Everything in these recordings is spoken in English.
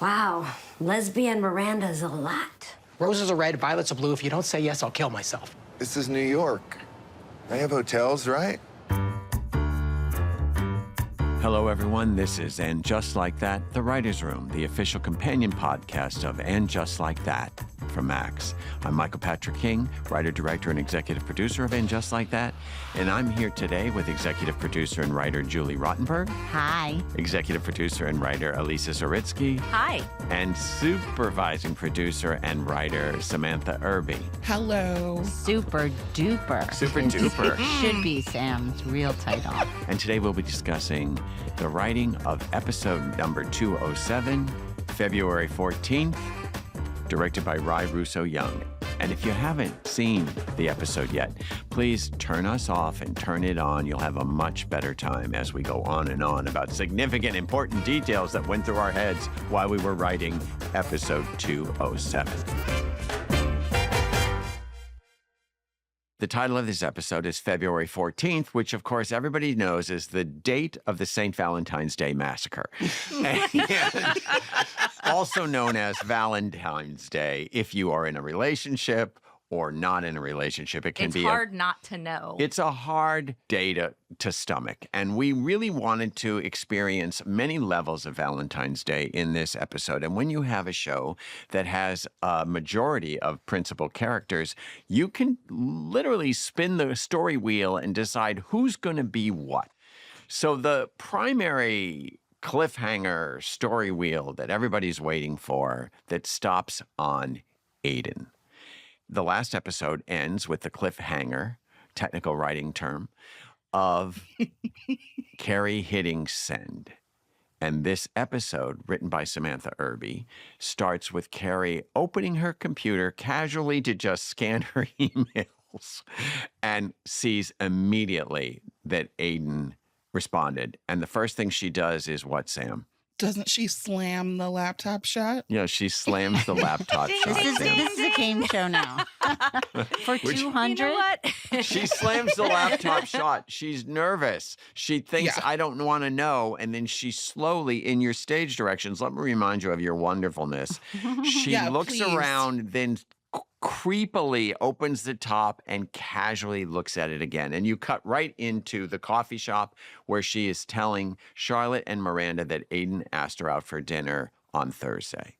Wow, lesbian Miranda's a lot. Roses are red, violets are blue. If you don't say yes, I'll kill myself. This is New York. They have hotels, right? Hello, everyone. This is And Just Like That, The Writer's Room, the official companion podcast of And Just Like That from Max. I'm Michael Patrick King, writer, director, and executive producer of And Just Like That. And I'm here today with executive producer and writer Jullie Rottenberg. Hi. Executive producer and writer Elisa Zuritsky. Hi. And supervising producer and writer Samantha Irby. Hello. Super duper. Super duper. Should be Sam's real title. And today we'll be discussing the writing of episode number 207, February 14th, directed by Ry Russo Young. And if you haven't seen the episode yet, please turn us off and turn it on. You'll have a much better time as we go on and on about significant, important details that went through our heads while we were writing episode 207. The title of this episode is February 14th, which, of course, everybody knows is the date of the St. Valentine's Day Massacre. And also known as Valentine's Day if you are in a relationship or not in a relationship. It can be hard not to know. It's a hard day to stomach. And we really wanted to experience many levels of Valentine's Day in this episode. And when you have a show that has a majority of principal characters, you can literally spin the story wheel and decide who's going to be what. So the primary cliffhanger story wheel that everybody's waiting for that stops on Aiden. The last episode ends with the cliffhanger, technical writing term, of Carrie hitting send. And this episode, written by Samantha Irby, starts with Carrie opening her computer casually to just scan her emails and sees immediately that Aiden responded. And the first thing she does is what, Sam? Doesn't she slam the laptop shut? Yeah, she slams the laptop shut. This is a game show now. For 200? You know what? She slams the laptop shut. She's nervous. She thinks, I don't want to know. And then she slowly, in your stage directions, let me remind you of your wonderfulness. She looks around, then creepily opens the top and casually looks at it again. And you cut right into the coffee shop where she is telling Charlotte and Miranda that Aiden asked her out for dinner on Thursday,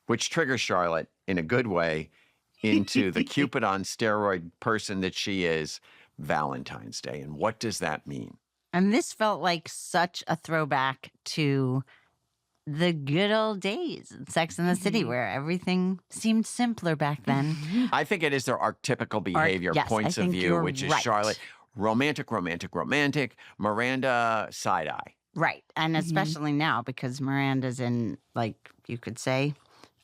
which triggers Charlotte in a good way into the Cupid on steroid person that she is, Valentine's Day. And what does that mean? And this felt like such a throwback to the good old days in Sex and the City where everything seemed simpler back then. I think it is their archetypical behavior, points of view, which is Charlotte, romantic, Miranda, side-eye. Right. And especially now because Miranda's in, like, you could say,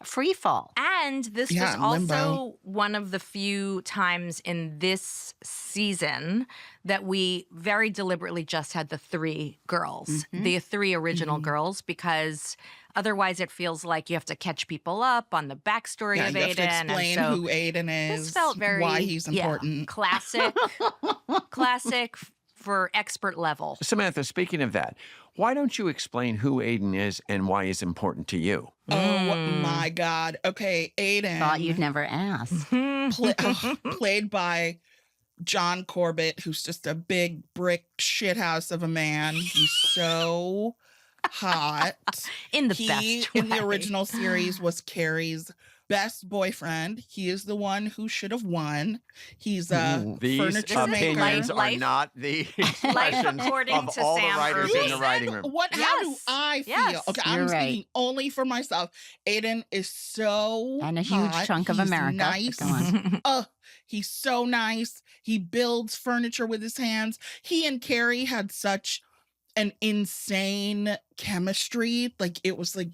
free fall. And this was also one of the few times in this season that we very deliberately just had the three girls, the three original girls, because otherwise it feels like you have to catch people up on the backstory of Aiden. You have to explain who Aiden is, this felt very, why he's important. Classic for expert level. Samantha, speaking of that, why don't you explain who Aiden is and why he's important to you? Oh, my God. Okay, Aiden. Thought you'd never ask. Played by John Corbett, who's just a big brick shithouse of a man. He's so hot. In the best way. In the original series was Carrie's best boyfriend. He is the one who should have won. He's a furniture maker. These opinions are not the expressions according of to all Sam the writers Irby. in the writing room. How do I feel? Yes. Okay, I'm speaking only for myself. Aiden is so And a huge hot. chunk of He's America. Nice. Go on. He's so nice. He builds furniture with his hands. He and Carrie had such an insane chemistry. Like, it was like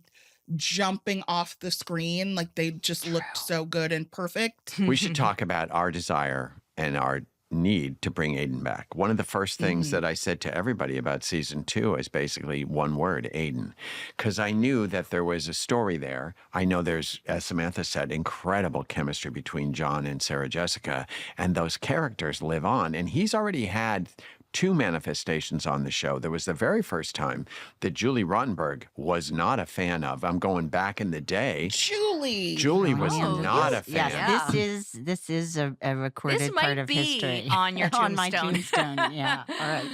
jumping off the screen. Like, they just looked so good and perfect. We should talk about our desire and our need to bring Aiden back. One of the first things that I said to everybody about season 2 is basically one word, Aiden, because I knew that there was a story there. I know there's, as Samantha said, incredible chemistry between John and Sarah Jessica, and those characters live on. And he's already had two manifestations on the show. There was the very first time that Jullie Rottenberg was not a fan of. I'm going back in the day. Jullie was not a fan. Yes, this is a recorded part of history. On your tombstone. On my tombstone. Yeah. All right.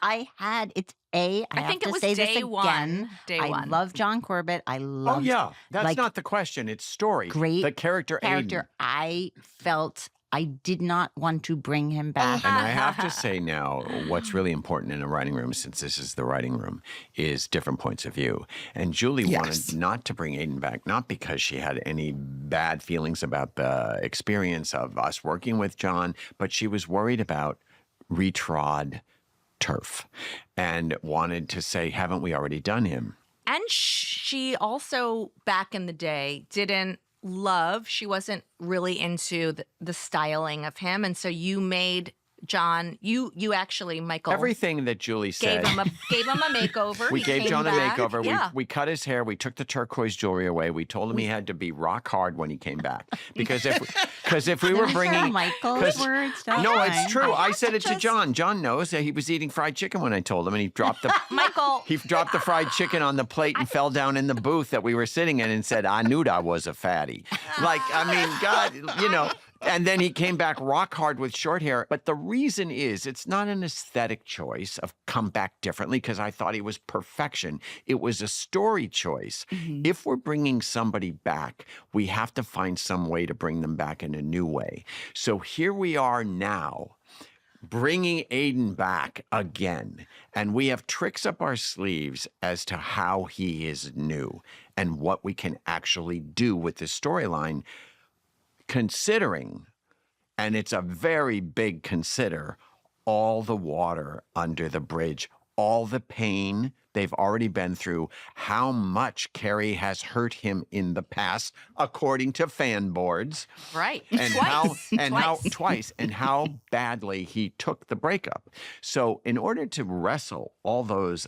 I had it's I think have it to was say this day again. one. Day I one. love John Corbett. I love. Oh yeah, that's like, not the question. It's story. Great the character. Aiden. I felt I did not want to bring him back. And I have to say now, what's really important in a writing room, since this is the writing room, is different points of view. And Jullie wanted not to bring Aiden back, not because she had any bad feelings about the experience of us working with John, but she was worried about retrod turf and wanted to say, haven't we already done him? And she also, back in the day, didn't love, she wasn't really into the styling of him. And so you made John, you actually, Michael. Everything that Jullie said. Gave him a makeover. We gave John a makeover. Yeah. We cut his hair. We took the turquoise jewelry away. We told him he had to be rock hard when he came back. Because if we were bringing Michael's words, no, it's true. I said it to John. John knows that he was eating fried chicken when I told him, and he dropped the Michael. He dropped the fried chicken on the plate and fell down in the booth that we were sitting in and said, "I knew I was a fatty." Like, I mean, God, you know. And then he came back rock hard with short hair. But the reason is it's not an aesthetic choice of come back differently because I thought he was perfection. It was a story choice. Mm-hmm. If we're bringing somebody back, we have to find some way to bring them back in a new way. So here we are now, bringing Aiden back again. And we have tricks up our sleeves as to how he is new and what we can actually do with the storyline, considering, and it's a very big consider, all the water under the bridge, all the pain they've already been through, how much Carrie has hurt him in the past, according to fan boards. Right. And Twice. how badly he took the breakup. So in order to wrestle all those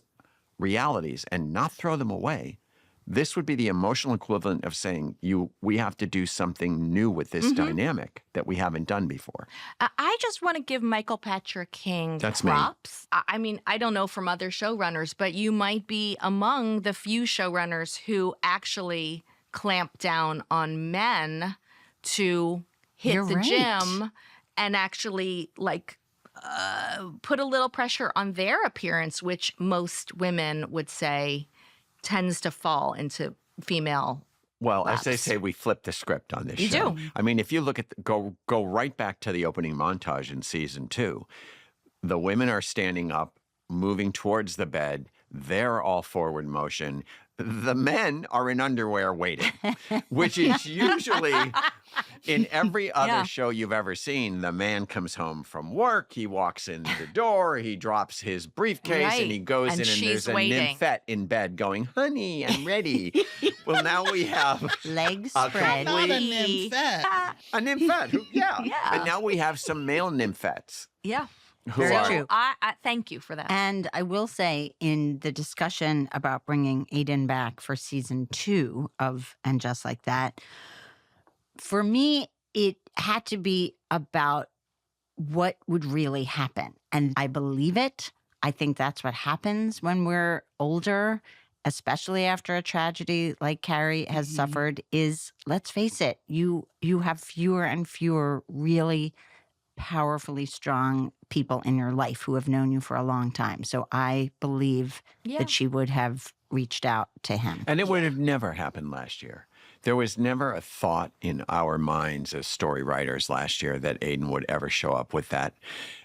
realities and not throw them away, this would be the emotional equivalent of saying, we have to do something new with this dynamic that we haven't done before. I just want to give Michael Patrick King props. I mean, I don't know from other showrunners, but you might be among the few showrunners who actually clamp down on men to hit the gym and actually, like, put a little pressure on their appearance, which most women would say tends to fall into female laps. As they say, we flip the script on this show. You do. I mean, if you look at go right back to the opening montage in season 2, the women are standing up, moving towards the bed. They're all forward motion. The men are in underwear waiting, which is usually in every other show you've ever seen. The man comes home from work, he walks in the door, he drops his briefcase, and he goes in, and there's a nymphette in bed going, "Honey, I'm ready." Well, now we have legs spread. Not a nymphette. A nymphette, yeah. And now we have some male nymphettes. Yeah. Very true. I thank you for that. And I will say, in the discussion about bringing Aiden back for season 2 of And Just Like That, for me, it had to be about what would really happen. And I believe it. I think that's what happens when we're older, especially after a tragedy like Carrie has suffered, is, let's face it, you have fewer and fewer really powerfully strong people in your life who have known you for a long time. So I believe that she would have reached out to him. And it would have never happened last year. There was never a thought in our minds as story writers last year that Aiden would ever show up with that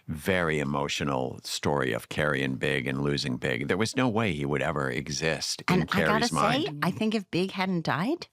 very emotional story of carrying Big and losing Big. There was no way he would ever exist in Carrie's mind. I gotta say, I think if Big hadn't died,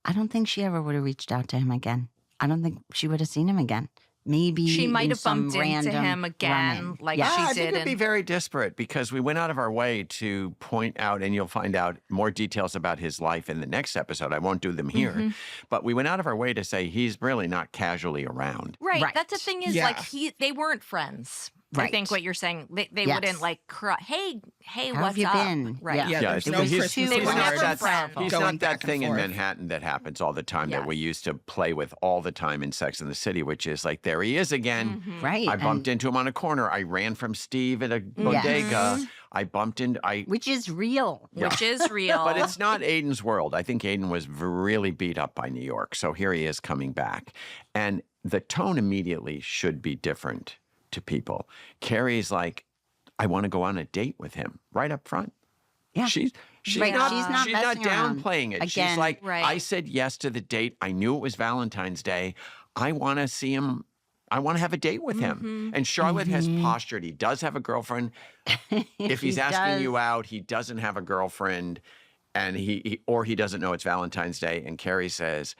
I don't think she ever would have reached out to him again. I don't think she would have seen him again. Maybe she might have bumped into random him again, running. like she did. I think it'd be very disparate because we went out of our way to point out, and you'll find out more details about his life in the next episode. I won't do them here, but we went out of our way to say he's really not casually around. Right. That's the thing is, like, they weren't friends. I think what you're saying, they wouldn't like, hey, How what's have you up? been? Right. Yeah, there's Yeah, no he's- Christmas They were cards never friends. He's going not that back and thing in forth. Manhattan that happens all the time that Yes. we used to play with all the time in Sex and the City, which is like, there he is again. Right. I bumped into him on a corner. I ran from Steve at a bodega. I bumped into Which is real. Which is real. But it's not Aiden's world. I think Aiden was really beat up by New York. So here he is coming back. And the tone immediately should be different to people. Carrie's like, I want to go on a date with him right up front. Yeah. She's Right, not, she's not she's not messing around. downplaying it. Again, she's like, right. I said yes to the date. I knew it was Valentine's Day. I want to see him. I want to have a date with him. And Charlotte has postured. He does have a girlfriend. If he's He asking does. you out, he doesn't have a girlfriend, and he doesn't know it's Valentine's Day. And Carrie says,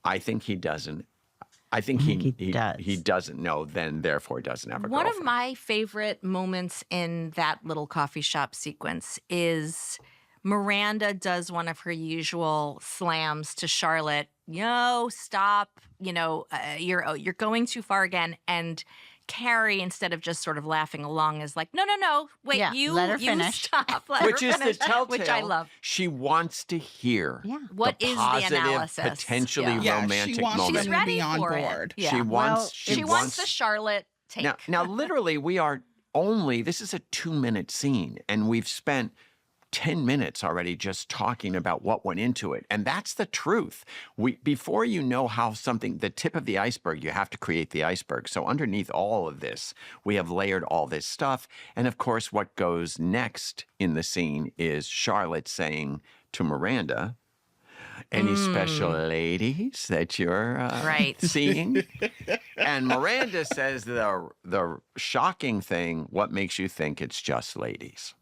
I think he doesn't. I think he does. He doesn't know, then therefore doesn't have a One girlfriend. of my favorite moments in that little coffee shop sequence is Miranda does one of her usual slams to Charlotte. Yo, stop! You're going too far again. And Carrie, instead of just sort of laughing along, is like, no, wait, Yeah, you let her you finish. stop, let Which her is finish, the telltale. which I love. She wants to hear. Yeah. What the is the positive, analysis? potentially Yeah. romantic she wants moment. She's them to ready be on for board. it. Yeah. She wants. Well, She wants the Charlotte take. Now, literally, we are only. This is a 2-minute scene, and we've spent 10 minutes already just talking about what went into it. And that's the truth. Before you know how something, the tip of the iceberg, you have to create the iceberg. So underneath all of this, we have layered all this stuff. And of course, what goes next in the scene is Charlotte saying to Miranda, any special ladies that you're Right. seeing? And Miranda says the shocking thing, what makes you think it's just ladies?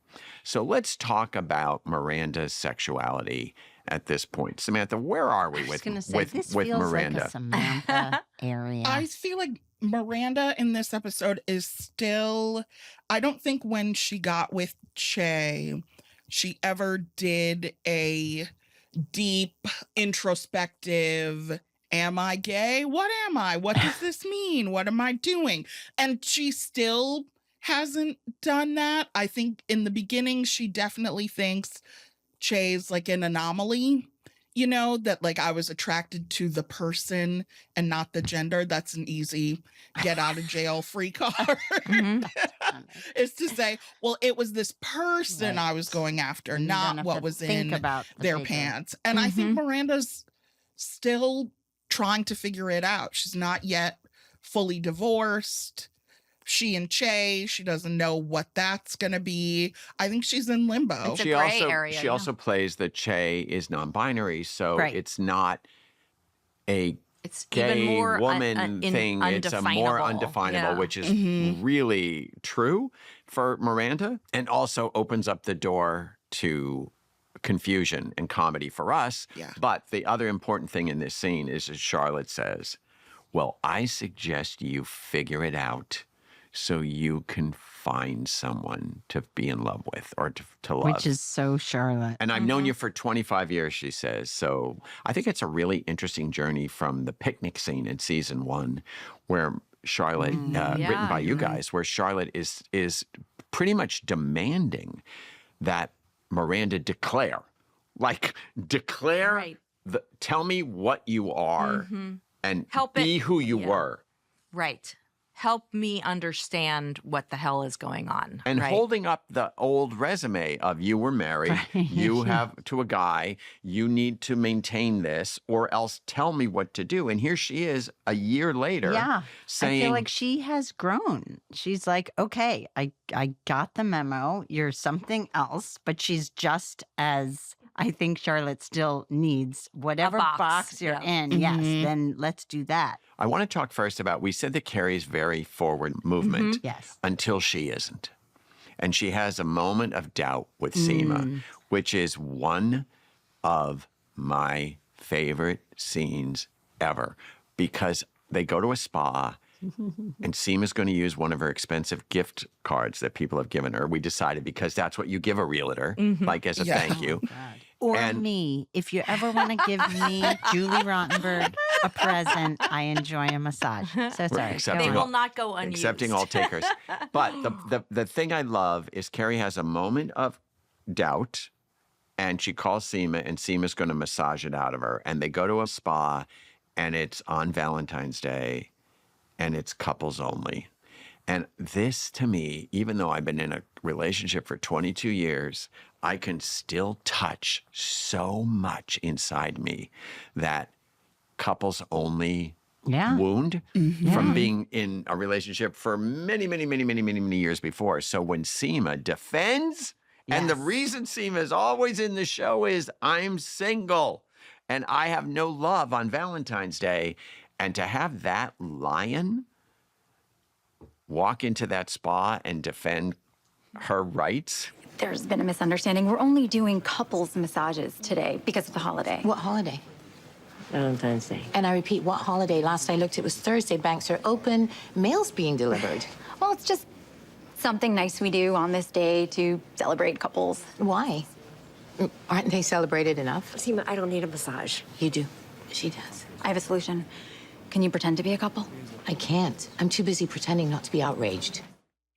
So let's talk about Miranda's sexuality at this point. Samantha, where are we I was with, gonna say, with, this with feels Miranda? like a Samantha area. I feel like Miranda in this episode is still, I don't think when she got with Che, she ever did a deep, introspective, am I gay? What am I? What does this mean? What am I doing? And she still hasn't done that. I think in the beginning, she definitely thinks Che's like an anomaly, that like I was attracted to the person and not the gender. That's an easy get out of jail free card. Is to say, well, it was this person Right. I was going after, You don't not have what to was think in about the their bigger- pants. And I think Miranda's still trying to figure it out. She's not yet fully divorced. She and Che, she doesn't know what that's going to be. I think she's in limbo. It's a gray area, She yeah. also plays that Che is non-binary, so Right. it's not a It's gay even more woman thing. It's a more undefinable, Yeah. which is really true for Miranda, and also opens up the door to confusion and comedy for us. Yeah. But the other important thing in this scene is that Charlotte says, well, I suggest you figure it out so you can find someone to be in love with or to love. Which is so Charlotte. And I've known you for 25 years, she says. So I think it's a really interesting journey from the picnic scene in season 1, where Charlotte, written by you guys, where Charlotte is pretty much demanding that Miranda declare, Right. tell me what you are and Help be it- who you were. Right. Help me understand what the hell is going on. And right? holding up the old resume of you were married, you have to a guy, you need to maintain this or else tell me what to do. And here she is a year later saying, I feel like she has grown. She's like, okay, I got the memo. You're something else, but she's just as, I think Charlotte still needs whatever box you're in. Yes, then let's do that. I want to talk first about, we said that Carrie's very forward movement Yes. until she isn't. And she has a moment of doubt with Seema, which is one of my favorite scenes ever because they go to a spa and Seema's going to use one of her expensive gift cards that people have given her. We decided because that's what you give a realtor, like as a thank you. Or And- me. If you ever want to give me, Jullie Rottenberg, a present, I enjoy a massage. So sorry. accepting They go will on. not go unused. accepting all takers. But the thing I love is Carrie has a moment of doubt, and she calls Seema, and Seema's going to massage it out of her. And they go to a spa, and it's on Valentine's Day, and it's couples only. And this, to me, even though I've been in a relationship for 22 years, I can still touch so much inside me that couples only Yeah. wound from being in a relationship for many, many, many, many, many, many years before. So when Seema defends, and the Yes. reason Seema is always in the show is I'm single and I have no love on Valentine's Day. And to have that lion walk into that spa and defend her rights. There's been a misunderstanding. We're only doing couples massages today because of the holiday. What holiday? Valentine's Day. And I repeat, what holiday? Last I looked, it was Thursday. Banks are open. Mail's being delivered. Well, it's just something nice we do on this day to celebrate couples. Why? Aren't they celebrated enough? Seema, I don't need a massage. You do. She does. I have a solution. Can you pretend to be a couple? I can't. I'm too busy pretending not to be outraged.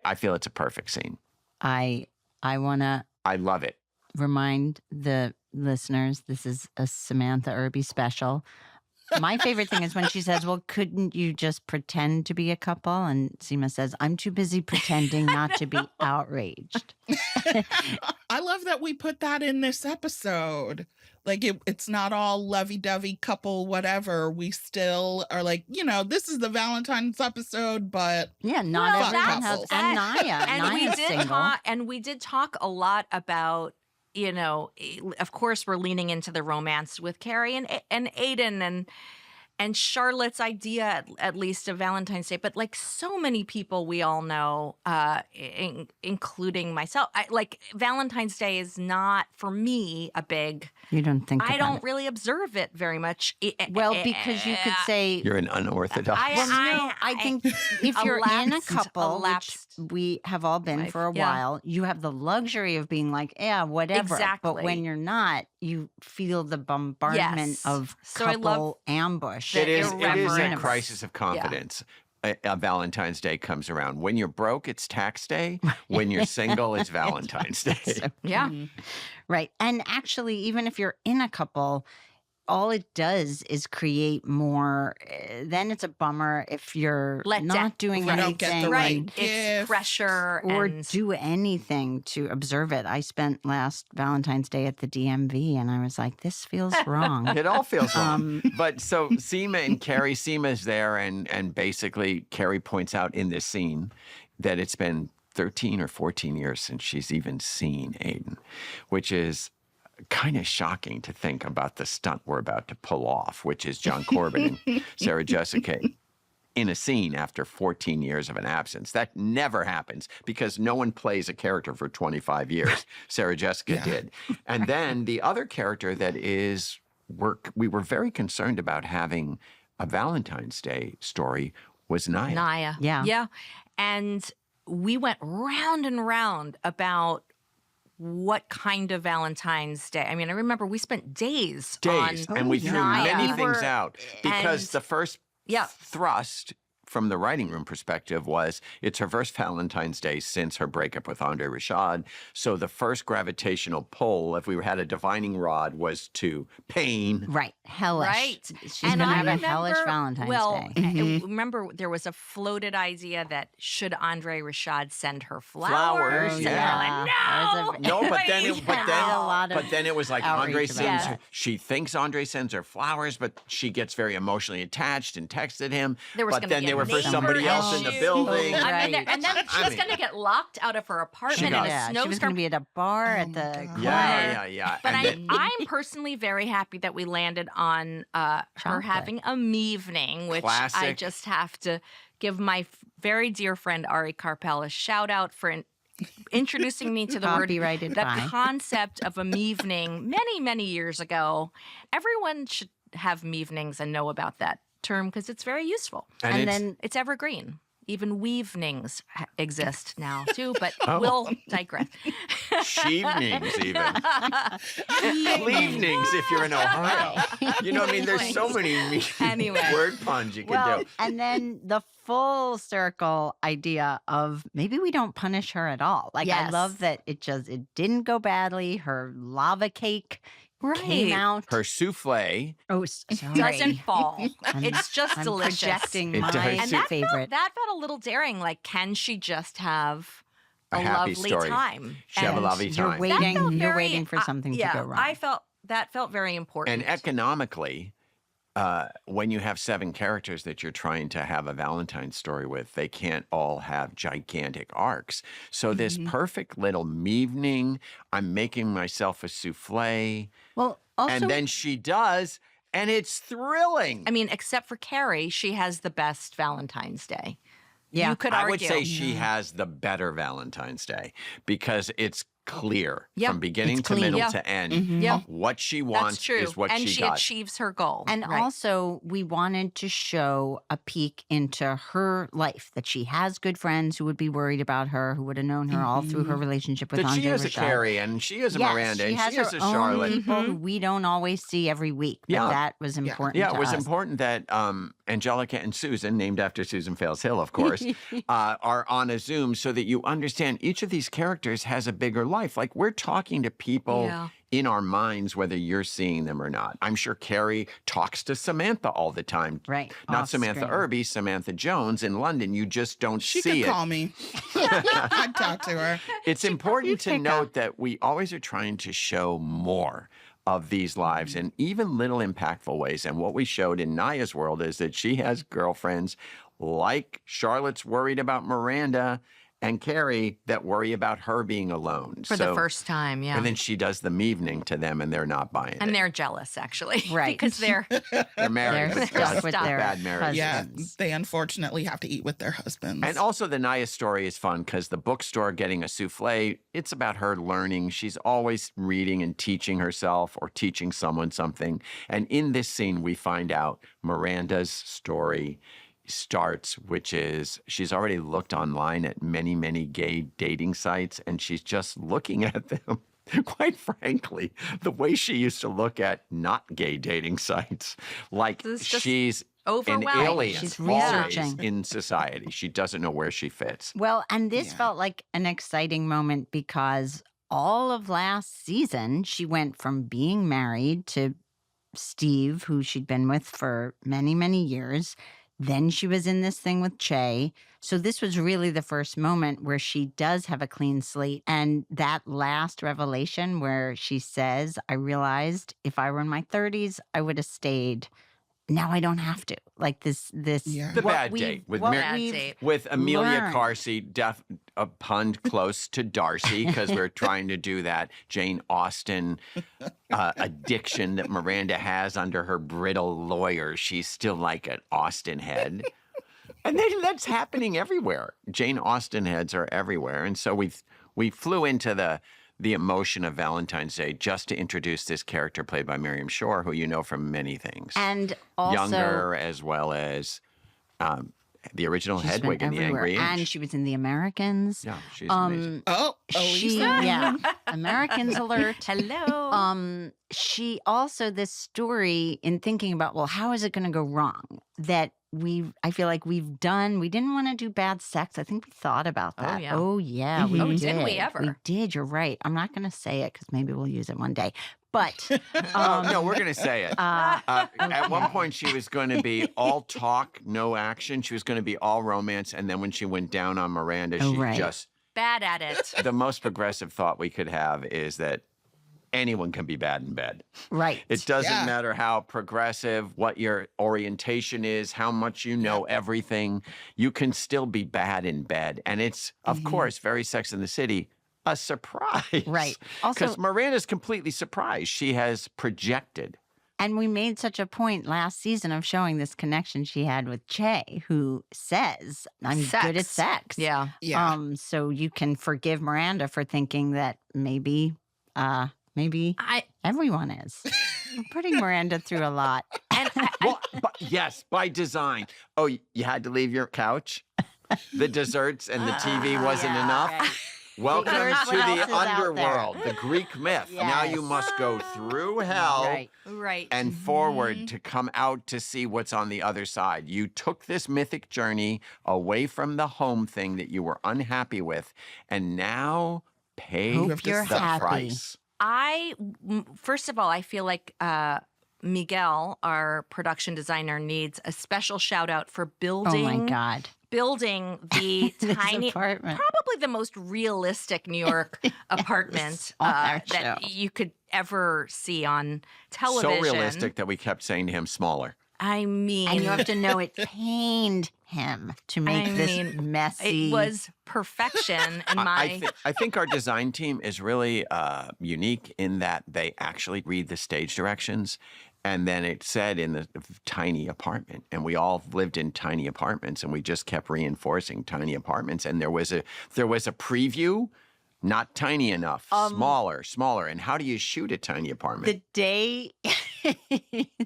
I feel it's a perfect scene. I want to I love it. remind the listeners, this is a Samantha Irby special. My favorite thing is when she says, well, couldn't you just pretend to be a couple? And Seema says, I'm too busy pretending not to be outraged. I love that we put that in this episode. Like it's not all lovey-dovey couple, whatever. We still are like, this is the Valentine's episode, but Yeah, not Well, everyone that's- has. And Naya. And we Naya's did single. talk, and we did talk a lot about, of course, we're leaning into the romance with Carrie and Aiden and Charlotte's idea, at least, of Valentine's Day. But like so many people we all know, including myself, Valentine's Day is not, for me, a big. You don't think I about don't it. really observe it very much. Well, because you could say, You're an unorthodox. I think if you're in a couple, which lapsed we have all been for a yeah. while, you have the luxury of being like, yeah, whatever. But when Exactly. you're not, you feel the bombardment Yes. of So I couple love ambush. It is a irreverence. crisis of confidence. A Valentine's Day comes around. When you're broke, it's tax day. When you're single, it's Valentine's Day. Yeah. Right. And actually, even if you're in a couple, all it does is create more. Then it's a bummer if you're Let not down. doing If you don't get anything. the Right. right It's gift. pressure or and do anything to observe it. I spent last Valentine's Day at the DMV and I was like, this feels wrong. It all feels wrong. But so Seema and Carrie, Seema's there, and basically Carrie points out in this scene that it's been 13 or 14 years since she's even seen Aiden, which is kind of shocking to think about the stunt we're about to pull off, which is John Corbin and Sarah Jessica in a scene after 14 years of an absence. That never happens because no one plays a character for 25 years. Sarah Jessica did. And then the other character that is, we were very concerned about having a Valentine's Day story was Naya. Naya. Yeah. Yeah. And we went round and round about what kind of Valentine's Day. I mean, I remember we spent days on and we threw Naya. many We things were- out because and- the first Yeah. thrust from the writing room perspective was it's her first Valentine's Day since her breakup with Andre Rashad. So the first gravitational pull, if we had a divining rod, was to pain. Right. Hellish. Right. She's and going to I have a remember, hellish Valentine's well, Day. I remember there was a floated idea that should Andre Rashad send her flowers? Flowers, And yeah. we're like, no. No, but then it, but Yeah. then, A lot of but then it was like Andre outrage about sends that. her, she thinks Andre sends her flowers, but she gets very emotionally attached and texted him. There was but gonna then be they a were for neighbor somebody else in the issue. building. I mean, Right. and then she I was mean- going to get locked out of her apartment in a Yeah, she was going to snowstorm. be at a bar at the God. corner. Yeah. But And then- I'm personally very happy that we landed on her Chocolate. having a mevening, which I Classic. just have to give my very dear friend Ari Carpel a shout out for introducing me to the word, Copyrighted the by. concept of a mevening many, many years ago. Everyone should have mevenings and know about that term because it's very useful. And And it's- then It's evergreen. Even weavenings exist now too, but we'll digress. Sheevenings, even. Leavenings, if you're in Ohio. You know what I mean? There's so many word puns you can do. And then the full circle idea of maybe we don't punish her at all. Like, I love that it didn't go badly. Her lava cake came out. Her souffle. Oh, sorry. Doesn't fall. It's just I'm delicious. projecting my favorite. That felt a little daring. Like, can she just have a happy lovely story. time? She have a lovely time. You're waiting for something to go wrong. That felt very important. And economically, when you have 7 characters that you're trying to have a Valentine story with, they can't all have gigantic arcs. So this perfect little evening, I'm making myself a souffle. Well, also, and then she does, and it's thrilling. I mean, except for Carrie, she has the best Valentine's Day. Yeah. You could argue. I would say she has the better Valentine's Day because it's clear from beginning to middle to end. What she wants is what and she she got. achieves her goal. And also, we wanted to show a peek into her life, that she has good friends who would be worried about her, who would have known her all through her relationship with That Andre she is a Rashad. Carrie, and she is a Miranda, she and has she her is a own Charlotte. people who we don't always see every week. But that was important Yeah, to it was us. important that Angelica and Susan, named after Susan Fails Hill, of course, are on a Zoom so that you understand each of these characters has a bigger life. Like, we're talking to people in our minds, whether you're seeing them or not. I'm sure Carrie talks to Samantha all the time. Right. Not Off Samantha screen. Irby, Samantha Jones in London. You just don't She see could it. call me. I'd talk to her. It's important to note that we always are trying to show more of these lives in even little impactful ways. And what we showed in Naya's world is that she has girlfriends like Charlotte's worried about Miranda and Carrie that worry about her being alone. For the first time, And then she does the evening to them and they're not buying And it. they're jealous, actually. Right. Because they're married. They're but stuck bad- with their bad marriage. Yeah, husbands. they unfortunately have to eat with their husbands. And also the Naya story is fun because the bookstore getting a souffle, it's about her learning. She's always reading and teaching herself or teaching someone something. And in this scene, we find out Miranda's story starts, which is she's already looked online at many, many gay dating sites, and she's just looking at them. Quite frankly, the way she used to look at not gay dating sites, like This is just she's an overwhelming. alien She's always researching. in society. She doesn't know where she fits. Well, and this felt like an exciting moment because all of last season, she went from being married to Steve, who she'd been with for many, many years. Then she was in this thing with Che. So this was really the first moment where she does have a clean slate. And that last revelation where she says, I realized if I were in my 30s, I would have stayed. Now I don't have to. Like this The what bad we've- date with what Bad we've date. with Amelia learned. Carsey, a pun close to Darcy, because we're trying to do that Jane Austen addiction that Miranda has under her brittle lawyer. She's still like an Austen head. And then that's happening everywhere. Jane Austen heads are everywhere. And so we flew into the emotion of Valentine's Day just to introduce this character played by Miriam Shore, who you know from many things. And also, Younger, as well as the original she's been Hedwig in The everywhere. Angry Inch. And she was in The Americans. Yeah, she's amazing. Oh, She, Elisa. Americans alert. Hello. She also, this story in thinking about, well, how is it going to go wrong? That I feel like we didn't want to do bad sex. I think we thought about that. yeah. Oh, yeah. We Oh, did. did we ever? We did. You're right. I'm not going to say it because maybe we'll use it one day. But Oh, no, we're going to say it. At one point, she was going to be all talk, no action. She was going to be all romance. And then when she went down on Miranda, she right. just, Bad at it. the most progressive thought we could have is that anyone can be bad in bed. right. It doesn't Yeah. matter how progressive, what your orientation is, how much you know everything. You can still be bad in bed. And it's, of course, very Sex in the City, a surprise. Right. Also- Because Miranda's completely surprised. She has projected. And we made such a point last season of showing this connection she had with Che, who says, I'm good at sex. Yeah. Yeah. So you can forgive Miranda for thinking that maybe everyone is. I'm putting Miranda through a lot. And Well, but yes, by design. Oh, you had to leave your couch? the desserts and the TV wasn't enough. Right. Welcome Here's to what else the is out there. underworld, the Greek myth. Now you Yes. must go through hell Right. Right. and forward to come out to see what's on the other side. You took this mythic journey away from the home thing that you were unhappy with, and now pay Hope you're the happy. price. First of all, I feel like Miguel, our production designer, needs a special shout out for Oh building. my God. Building the This tiny, apartment. probably the most realistic New York apartment on our that show. you could ever see on television. So realistic that we kept saying to him, smaller. I mean, And you have to know it pained him to make this messy. it was perfection in my. I think our design team is really unique in that they actually read the stage directions. And then it said in the tiny apartment, and we all lived in tiny apartments, and we just kept reinforcing tiny apartments. And there was a preview, not tiny enough, smaller. And how do you shoot a tiny apartment? the day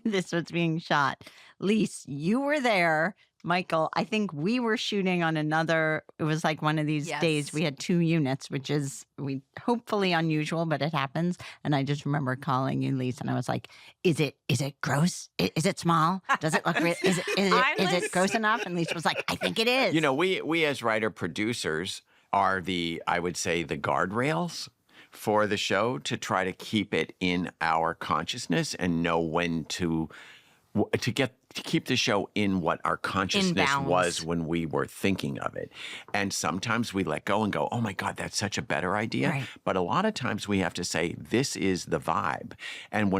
this was being shot. Lise, you were there. Michael, I think we were shooting on another. It was like one of these days. Yes. We had 2 units, which is hopefully unusual, but it happens. And I just remember calling you, Lise, and I was like, "Is it gross? Is it small? Does it look? Is it gross enough?" And Lise was like, "I think it is." You know, we as writer producers are I would say, the guardrails for the show to try to keep it in our consciousness and know when to keep the show in what our consciousness was when we were thinking of it. And sometimes we let go and go, oh my God, that's such a better idea. Right. But a lot of times we have to say, this is the vibe. And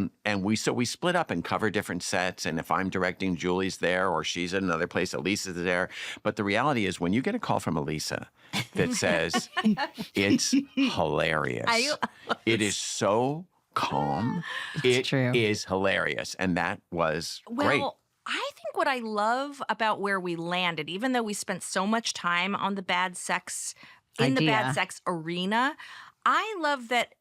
we split up and cover different sets. And if I'm directing, Julie's there, or she's at another place, Elisa's there. But the reality is, when you get a call from Elisa that says, it's hilarious. It is so calm. It true. is hilarious. And that was great. Well, I think what I love about where we landed, even though we spent so much time on the bad sex, in the bad sex arena, I love that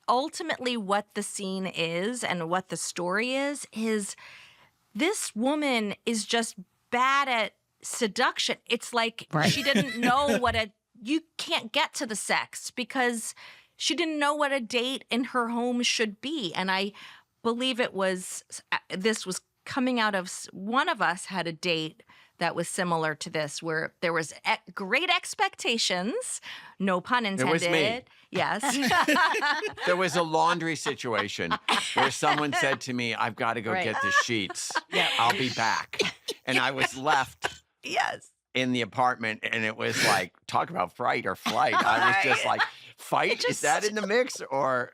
ultimately what the scene is and what the story is this woman is just bad at seduction. It's like she didn't know you can't get to the sex because she didn't know what a date in her home should be. And I believe this was coming out of one of us had a date that was similar to this, where there was great expectations, no pun intended. It was me. Yes. There was a laundry situation where someone said to me, I've got to go get the sheets. I'll be back. And I was left in the apartment, and it was like, talk about fright or flight. I was just like, fight? Is that in the mix? Or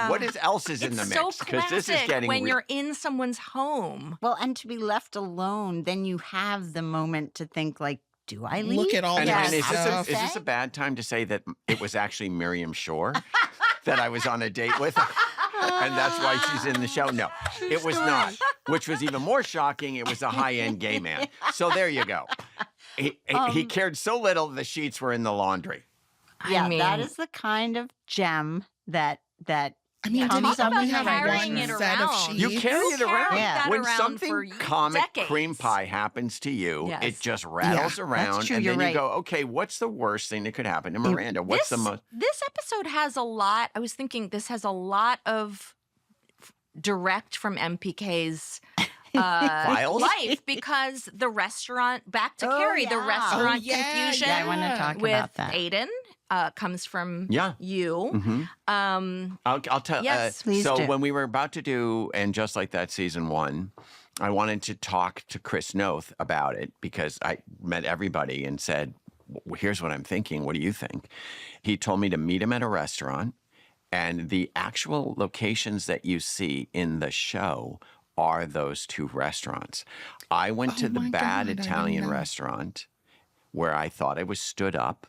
what else is in the mix? It's so classic this is getting when you're in someone's home. Well, and to be left alone, then you have the moment to think, like, do I leave? Look at all And that is stuff. this a bad time to say that it was actually Miriam Shore that I was on a date with? And that's why she's in the show? No, it was not. Which was even more shocking. It was a high-end gay man. So there you go. He cared so little the sheets were in the laundry. Yeah, I mean, that is the kind of gem that I mean, did comes he up only with have carrying one it set of around. sheets? You carry it around. Yeah. When around something for comic decades. cream pie happens to you, Yes. it just rattles around. true, And you're then you right. go, okay, what's the worst thing that could happen to Miranda? What's the most... This episode has a lot. I was thinking this has a lot of direct from MPK's Files? life, because the restaurant, back to Carrie, the yeah. restaurant yeah, confusion Yeah, I want to talk with about that. Aiden comes from Yeah. you. Mhm. I'll tell. Yes. Please so do. when we were about to do And Just Like That season 1, I wanted to talk to Chris Noth about it because I met everybody and said, here's what I'm thinking. What do you think? He told me to meet him at a restaurant, and the actual locations that you see in the show are those 2 restaurants. I went to the my bad God, I didn't Italian know. restaurant where I thought I was stood up,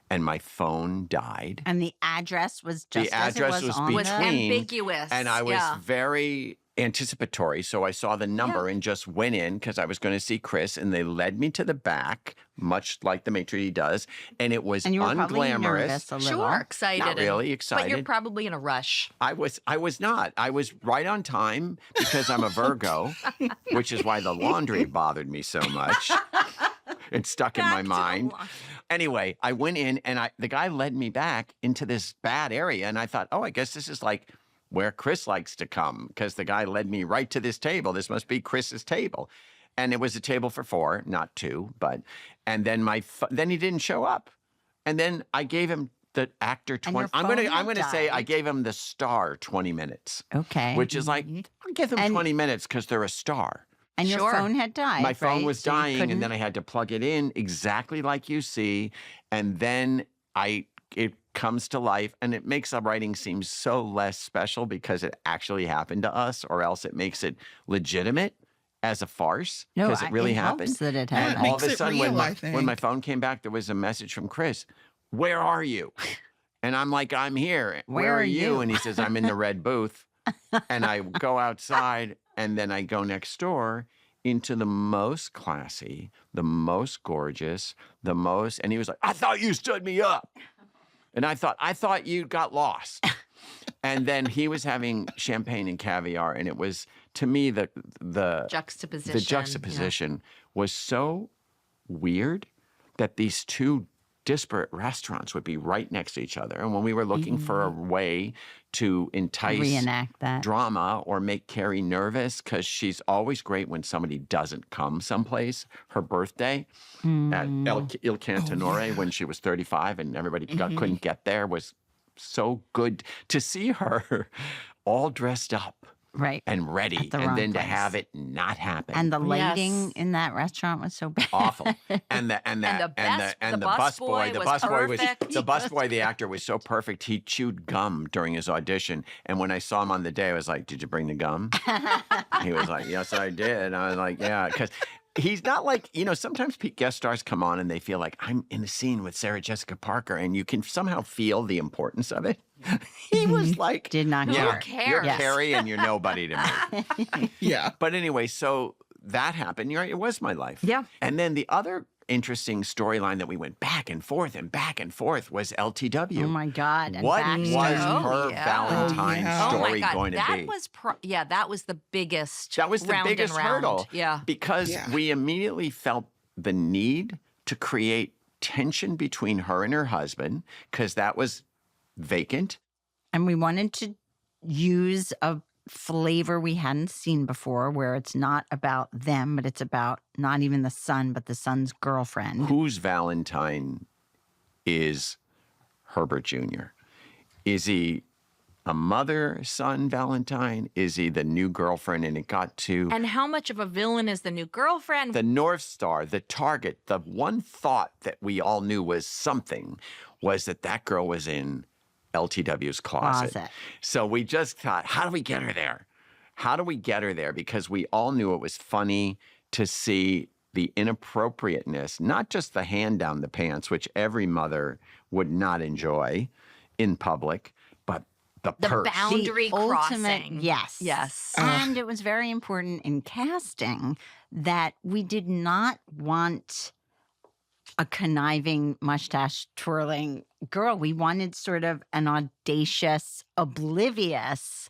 and my phone died. and the address was just The as it address was was on Was the- between, ambiguous. and I was Yeah. very anticipatory. So I saw the number and just went in because I was going to see Chris, and they led me to the back, much like the maitre d' does, and it was and you were probably unglamorous. nervous a little. Sure, excited. Not really But you're excited. probably in a rush. I was not. I was right on time because I'm a Virgo, which is why the laundry bothered me so much. It's stuck in Back my to the mind. line. Anyway, I went in and the guy led me back into this bad area. And I thought, oh, I guess this is like where Chris likes to come because the guy led me right to this table. This must be Chris's table. And it was a table for 4, not 2. And then then he didn't show up. And then I gave him the actor 20. I'm gonna say I gave him the star 20 minutes. Okay. Which is like, I'll give them 20 minutes because they're a star. And your phone had died. My phone right? was So you dying, couldn't- and then I had to plug it in exactly like you see. And then it comes to life, and it makes the writing seem so less special because it actually happened to us, or else it makes it legitimate as a farce No, because it really happened. helps that it Yeah, happened. it all of a makes it sudden, real, I when think. my phone came back, there was a message from Chris. Where are you? And I'm like, I'm here. Where are you? And he says, I'm in the red booth. And I go outside, and then I go next door into the most classy, the most gorgeous, and he was like, I thought you stood me up. And I thought you got lost. And then he was having champagne and caviar, and it was, to me, the Juxtaposition. the juxtaposition was so weird that these two disparate restaurants would be right next to each other. And when we were looking for a way to entice Reenact that. drama or make Carrie nervous, because she's always great when somebody doesn't come someplace. Her birthday at Il Cantinore when she was 35 and everybody couldn't get there was so good to see her all dressed up. Right. And ready, At the and wrong then to place. have it not happen. And the lighting Yes. in that restaurant was so bad. Awful. And the busboy, the busboy, the actor was so perfect. He chewed gum during his audition. And when I saw him on the day, I was like, "Did you bring the gum?" He was like, "Yes, I did." And I was like, "Yeah," because he's not like, sometimes guest stars come on and they feel like I'm in a scene with Sarah Jessica Parker, and you can somehow feel the importance of it. He was like, Did not "Yeah, care. you're Yes. Carrie and you're nobody to me." Yeah. But anyway, so that happened. You're right, it was my life. Yeah. And then the other interesting storyline that we went back and forth was LTW. Oh my God. And What Baxter. was Oh, her yeah. Valentine Oh, yeah. Oh my story God, going to that be? was that was the biggest. That was the round and biggest round. hurdle. Yeah. Because Yeah. we immediately felt the need to create tension between her and her husband, because that was vacant. And we wanted to use a flavor we hadn't seen before, where it's not about them, but it's about not even the son, but the son's girlfriend. Whose Valentine is Herbert Jr.? Is he a mother-son Valentine? Is he the new girlfriend? And it got to And how much of a villain is the new girlfriend? the North Star, the target. The one thought that we all knew was something was that girl was in LTW's closet. So we just thought, how do we get her there? How do we get her there? Because we all knew it was funny to see the inappropriateness, not just the hand down the pants, which every mother would not enjoy in public, but the purse. boundary The ultimate- crossing. yes. Yes. And it was very important in casting that we did not want a conniving, mustache twirling girl. We wanted sort of an audacious, oblivious,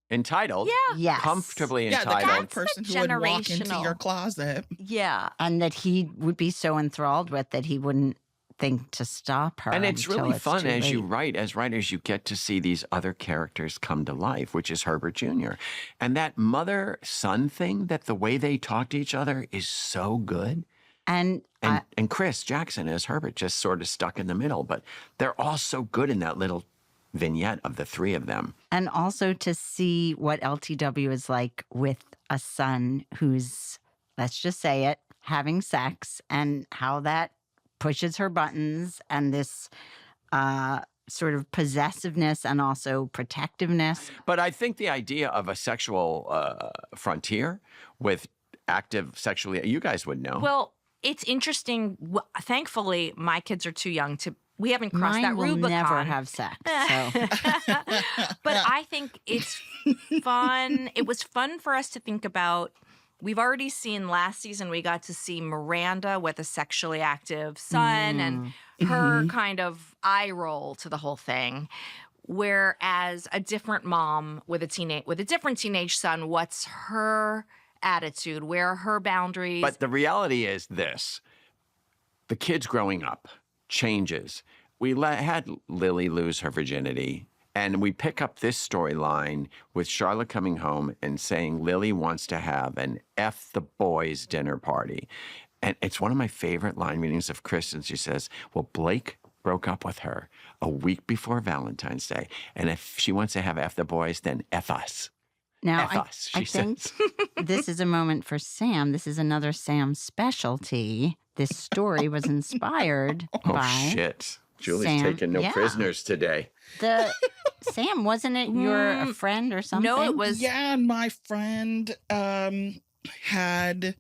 Entitled. Yeah. yes. Comfortably Yeah, the entitled. kind of person who would walk into generational. your closet. Yeah. And that he would be so enthralled with that he wouldn't think to stop her. And it's until really fun too as you late. write, as writers, you get to see these other characters come to life, which is Herbert Jr. And that mother-son thing, that the way they talk to each other is so good. And And Chris Jackson as Herbert just sort of stuck in the middle. But they're all so good in that little vignette of the three of them. And also to see what LTW is like with a son who's, let's just say it, having sex, and how that pushes her buttons, and this sort of possessiveness and also protectiveness. But I think the idea of a sexual frontier with active sexually, you guys would know. Well, it's interesting. Thankfully, my kids are too young to. We haven't crossed Mine that will Rubicon. never have sex. So. But I think it's fun. It was fun for us to think about. We've already seen last season, we got to see Miranda with a sexually active son and her kind of eye roll to the whole thing. Whereas a different mom with a different teenage son, what's her attitude? Where are her boundaries? But the reality is this. The kids growing up changes. We had Lily lose her virginity, and we pick up this storyline with Charlotte coming home and saying Lily wants to have an F the boys dinner party. And it's one of my favorite line readings of Kristen. She says, well, Blake broke up with her a week before Valentine's Day. And if she wants to have F the boys, then F us. Now, F us, she I think says. this is a moment for Sam. This is another Sam specialty. This story was inspired by Oh, shit. Julie's Sam. taking no Yeah. prisoners today. Sam, wasn't it your friend or something? No, it was. Yeah, and my friend had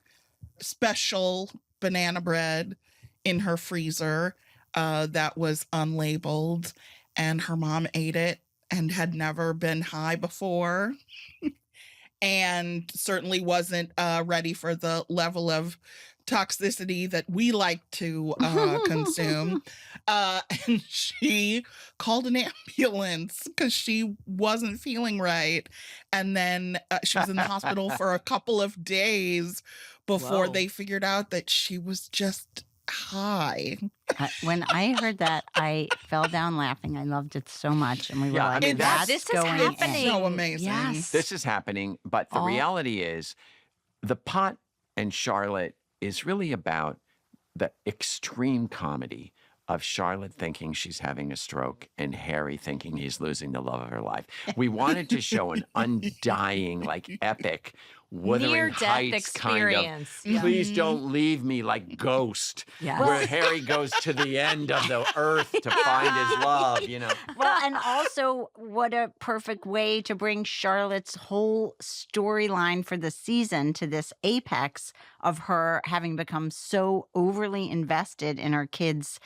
special banana bread in her freezer that was unlabeled, and her mom ate it and had never been high before and certainly wasn't ready for the level of toxicity that we like to consume. And she called an ambulance because she wasn't feeling right. And then she was in the hospital for a couple of days before they figured out that she was just high. When I heard that, I fell down laughing. I loved it so much. And we were Yeah, I like, mean, that's this is going in." happening. So amazing. Yes. This is happening, but the reality is the Pot and Charlotte is really about the extreme comedy of Charlotte thinking she's having a stroke and Harry thinking he's losing the love of her life. We wanted to show an undying, like epic, Wuthering Near-death Heights kind experience. of, please don't leave me like Ghost, Yes. where Harry goes to the end of the earth to find his love, you know. Well, and also, what a perfect way to bring Charlotte's whole storyline for the season to this apex of her having become so overly invested in her kids'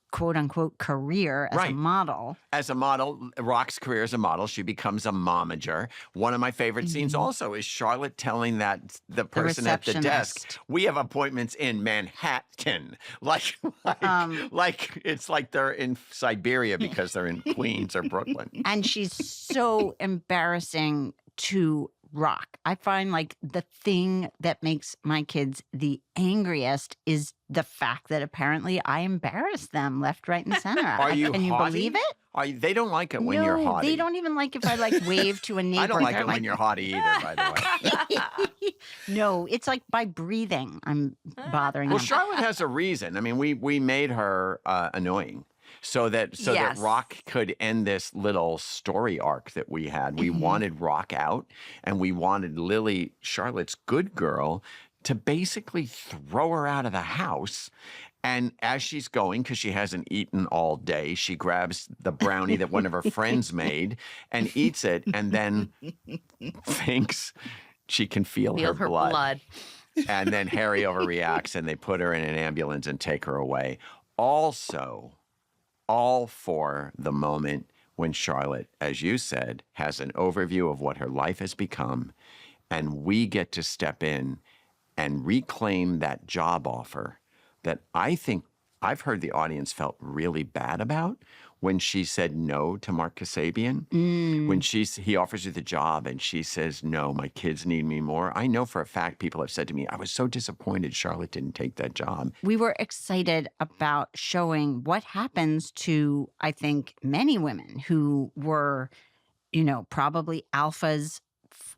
quote unquote career as a Right. model. As a model, Rock's career as a model, she becomes a momager. One of my favorite scenes also is Charlotte telling that the person at the desk, receptionist. we have appointments in Manhattan. Like it's like they're in Siberia because they're in Queens or Brooklyn. And she's so embarrassing to Rock. I find like the thing that makes my kids the angriest is the fact that apparently I embarrass them left, right, and center. Are you Can you haughty? believe it? They don't like it when you're No, haughty. they don't even like if I like wave to a neighbor. I don't like They're it when you're haughty either, by the way. No, it's like by breathing I'm bothering Well, them. Charlotte has a reason. I mean, we made her annoying so that Yes. Rock could end this little story arc that we had. We wanted Rock out, and we wanted Lily, Charlotte's good girl, to basically throw her out of the house. And as she's going, because she hasn't eaten all day, she grabs the brownie that one of her friends made and eats it, and then thinks she can feel her blood. And then Harry overreacts, and they put her in an ambulance and take her away. Also, all for the moment when Charlotte, as you said, has an overview of what her life has become, and we get to step in and reclaim that job offer that I think I've heard the audience felt really bad about when she said no to Mark Kasabian. When he offers you the job and she says, no, my kids need me more. I know for a fact people have said to me, I was so disappointed Charlotte didn't take that job. We were excited about showing what happens to, I think, many women who were, probably alphas,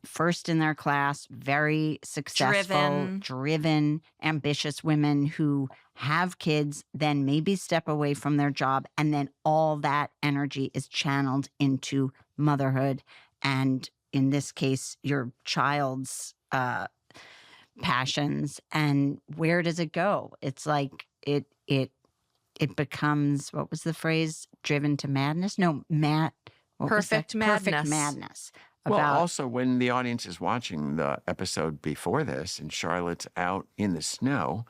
first in their class, very successful, driven, ambitious women who have kids, then maybe step away from their job, and then all that energy is channeled into motherhood, and in this case, your child's passions. And where does it go? It's like it becomes, what was the phrase? Driven to madness? No, Perfect madness. Perfect madness. Well, About also when the audience is watching the episode before this and Charlotte's out in the snow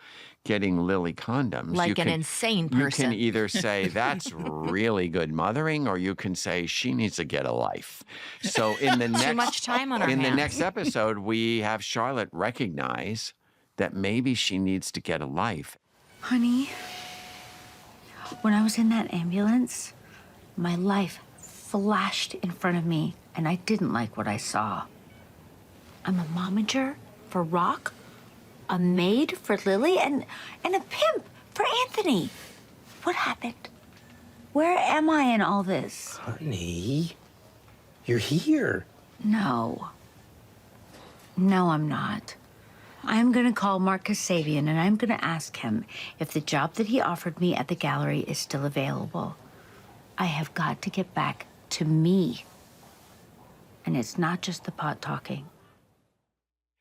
getting Lily condoms. Like an insane person. You can either say that's really good mothering, or you can say she needs to get a life. So in the next Too much time on her in the hands. next episode, we have Charlotte recognize that maybe she needs to get a life. Honey, when I was in that ambulance, my life flashed in front of me, and I didn't like what I saw. I'm a momager, for Rock, a maid for Lily, and a pimp for Anthony. What happened? Where am I in all this? Honey, you're here. No. No, I'm not. I'm gonna call Mark Kasabian and I'm gonna ask him if the job that he offered me at the gallery is still available. I have got to get back to me. And it's not just the pot talking.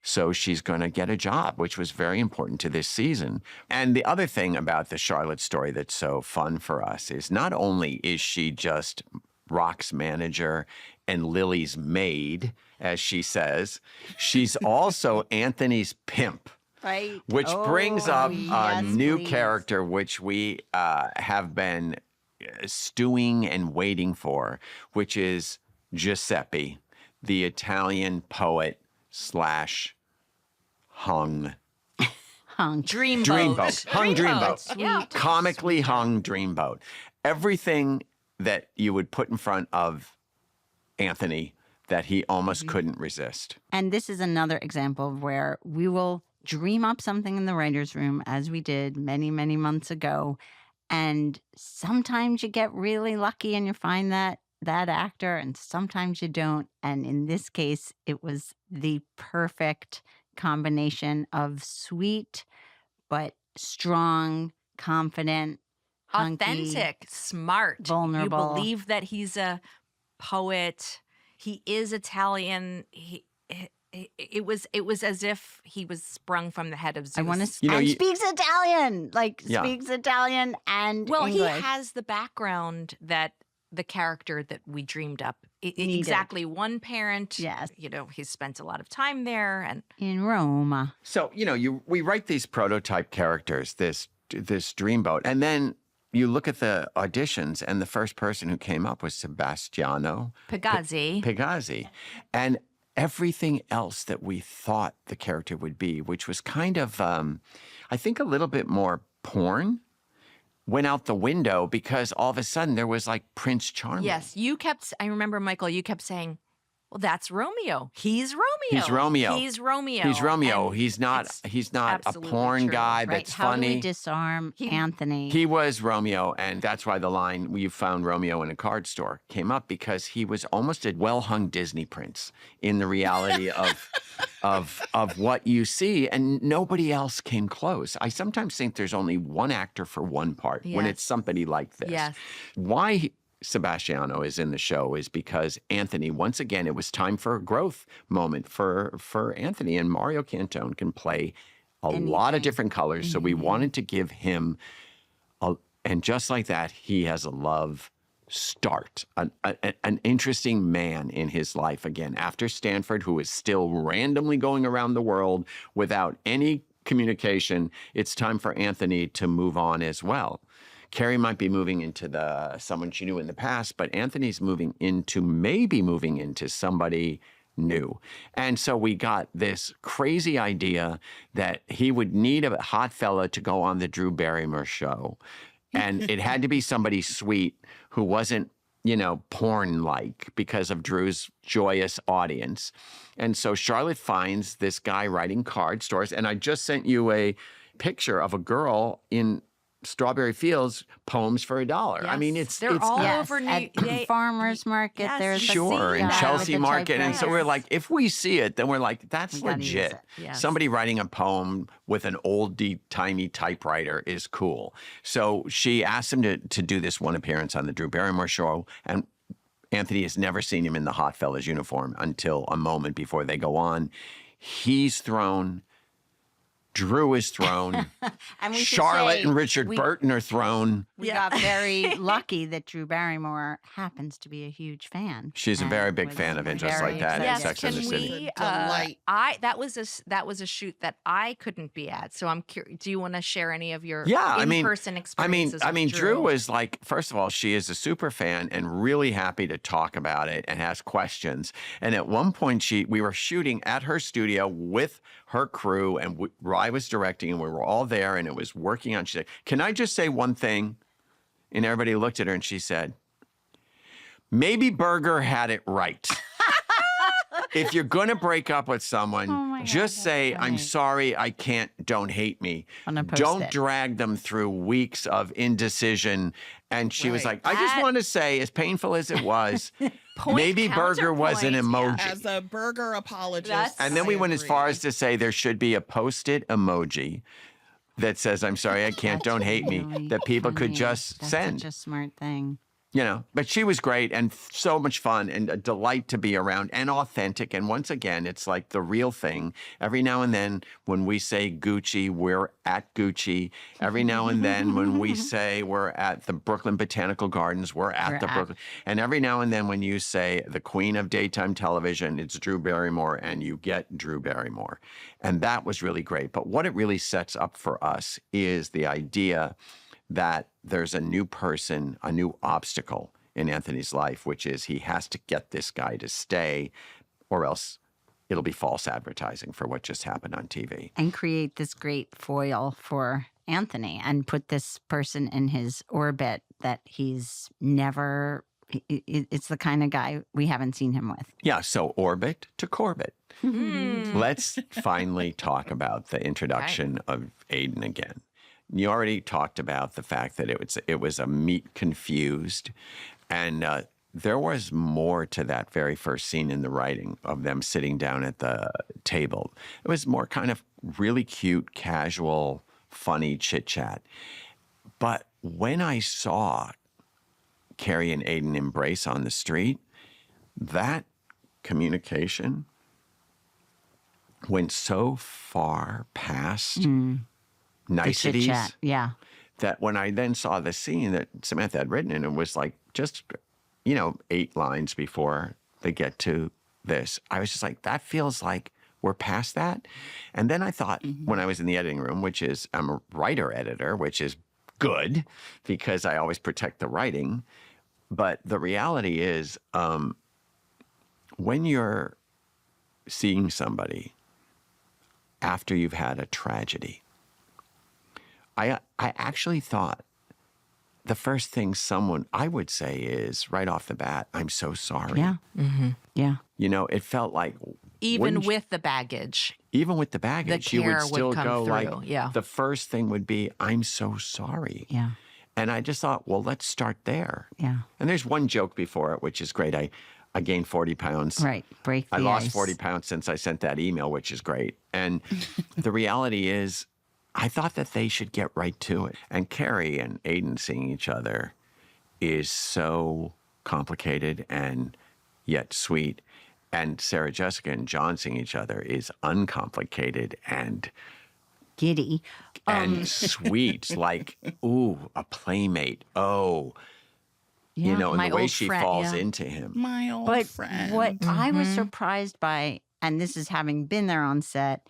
So she's going to get a job, which was very important to this season. And the other thing about the Charlotte story that's so fun for us is not only is she just Rock's manager and Lily's maid, as she says, she's also Anthony's pimp. Right. Which brings up a yes, new please. character, which we have been stewing and waiting for, which is Giuseppe, the Italian poet / hung. Dreamboat. Hung dreamboat. Yeah. Comically hung dreamboat. Everything that you would put in front of Anthony that he almost couldn't resist. And this is another example of where we will dream up something in the writer's room, as we did many, many months ago. And sometimes you get really lucky and you find that actor, and sometimes you don't. And in this case, it was the perfect combination of sweet but strong, confident, hunky, Authentic, smart, vulnerable. You believe that he's a poet. He is Italian. It was as if he was sprung from the head of Zeus. I want to. Speaks Italian, speaks Italian and well, English. he has the background that the character that we dreamed up. Exactly, one parent. Yes, he's spent a lot of time there and in Rome. So we write these prototype characters, this dreamboat, and then you look at the auditions, and the first person who came up was Sebastiano Pigazzi. And everything else that we thought the character would be, which was kind of, I think, a little bit more porn, went out the window because all of a sudden there was like Prince Charming. Yes, I remember, Michael, you kept saying, well, that's Romeo. He's Romeo. He's Romeo. He's Romeo. He's Romeo. And He's not a porn true. guy Right. that's How funny. do we disarm Anthony? He was Romeo, and that's why the line, "You found Romeo in a card store," came up, because he was almost a well-hung Disney prince in the reality of what you see, and nobody else came close. I sometimes think there's only one actor for one part when it's somebody like this. Yes. Why Sebastiano is in the show is because Anthony, once again, it was time for a growth moment for Anthony, and Mario Cantone can play a lot of different colors. So we wanted to give him, and just like that, he has a love start, an interesting man in his life again. After Stanford, who is still randomly going around the world without any communication, it's time for Anthony to move on as well. Carrie might be moving into someone she knew in the past, but Anthony's moving into somebody new. And so we got this crazy idea that he would need a hot fella to go on the Drew Barrymore show. And it had to be somebody sweet who wasn't, porn-like because of Drew's joyous audience. And so Charlotte finds this guy writing card stores. And I just sent you a picture of a girl in Strawberry Fields, poems for $1. Yes. I mean, it's all Yes, over at farmers market. Yes, There's sure, in Chelsea Market. And so we're like, if we see it, then we're like, that's gotta use legit. it. Yes. Somebody writing a poem with an oldie-timey typewriter is cool. So she asked him to do this one appearance on the Drew Barrymore show, and Anthony has never seen him in the hot fella's uniform until a moment before they go on. He's thrown. Drew is thrown. And we should Charlotte say and Richard Burton are thrown. We got very lucky that Drew Barrymore happens to be a huge fan. She's a very big was fan of it, just very like that in Yes, Sex and the can City. we? Delight. That was a shoot that I couldn't be at. So I'm curious. Do you want to share any of your in-person experiences? I mean, with Drew is like, first of all, she is a super fan and really happy to talk about it and has questions. And at one point, we were shooting at her studio with her crew, and I was directing, and we were all there, and it was working on. She said, "Can I just say one thing?" And everybody looked at her, and she said, "Maybe Berger had it right. If you're going to break up with someone, Just say, I'm sorry, I can't, don't hate me. On a Don't Post-it. drag them through weeks of indecision. And she was like, I just want to say, as painful as it was, maybe burger was an emoji. As a burger apologist. And then we went as far as to say there should be a Post-it emoji that says, I'm sorry, I can't, don't hate me, that people could just send. That's such a smart thing. You know, but she was great and so much fun and a delight to be around and authentic. And once again, it's like the real thing. Every now and then when we say Gucci, we're at Gucci. Every now and then when we say we're at the Brooklyn Botanical Gardens, we're at Brooklyn. And every now and then when you say the queen of daytime television, it's Drew Barrymore, and you get Drew Barrymore. And that was really great. But what it really sets up for us is the idea that there's a new person, a new obstacle in Anthony's life, which is he has to get this guy to stay, or else it'll be false advertising for what just happened on TV. And create this great foil for Anthony and put this person in his orbit that he's never, it's the kind of guy we haven't seen him with. Yeah, so orbit to Corbett. Let's finally talk about the introduction of Aiden again. You already talked about the fact that it was a meet confused, and there was more to that very first scene in the writing of them sitting down at the table. It was more kind of really cute, casual, funny chit chat. But when I saw Carrie and Aiden embrace on the street, that communication went so far past niceties, chit-chat, yeah. that when I then saw the scene that Samantha had written, and it was like just, 8 lines before they get to this, I was just like, that feels like we're past that. And then I thought, when I was in the editing room, which is, I'm a writer-editor, which is good because I always protect the writing. But the reality is, when you're seeing somebody after you've had a tragedy, I actually thought the first thing I would say is right off the bat, I'm so sorry. Yeah. Yeah. It felt like even with the baggage. Even with the baggage, you would care still would come go through, like, yeah. the first thing would be, I'm so sorry. Yeah. And I just thought, well, let's start there. Yeah. And there's one joke before it, which is great. I gained 40 pounds. Right. Break the I lost ice. 40 pounds since I sent that email, which is great. And the reality is, I thought that they should get right to it. And Carrie and Aiden seeing each other is so complicated and yet sweet. And Sarah Jessica and John seeing each other is uncomplicated and giddy and sweet. Like, ooh, a playmate. Oh, yeah, and the way she friend, falls into him. My old friend. What I was surprised by, and this is having been there on set,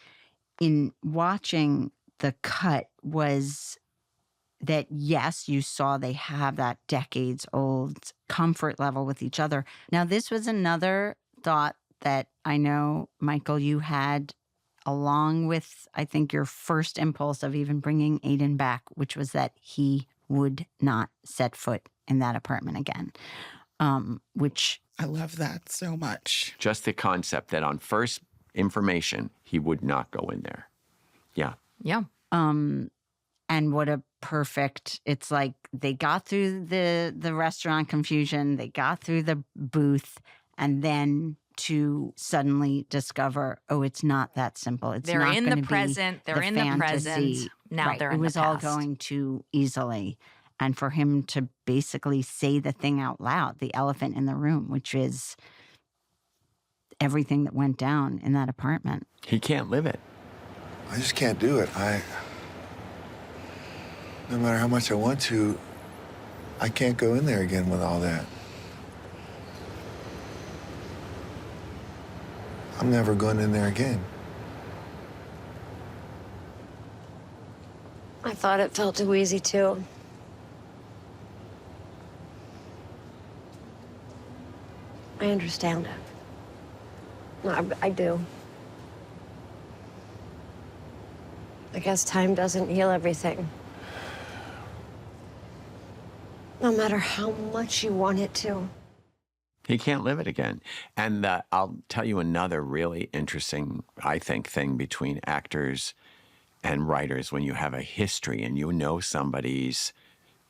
in watching the cut, was that, yes, you saw they have that decades-old comfort level with each other. Now, this was another thought that I know, Michael, you had along with, I think, your first impulse of even bringing Aiden back, which was that he would not set foot in that apartment again, which... I love that so much. Just the concept that on first information, he would not go in there. Yeah. Yeah. And what a perfect, it's like they got through the restaurant confusion, they got through the booth, and then to suddenly discover, oh, it's not that simple. It's They're not in gonna the be present. They're in the fantasy. present. Now Right. they're it in was the all past. going too easily. And for him to basically say the thing out loud, the elephant in the room, which is everything that went down in that apartment. He can't live it. I just can't do it. No matter how much I want to, I can't go in there again with all that. I'm never going in there again. I thought it felt too easy, too. I understand it. No, I do. I guess time doesn't heal everything. No matter how much you want it to. He can't live it again. And I'll tell you another really interesting, I think, thing between actors and writers when you have a history and you know somebody's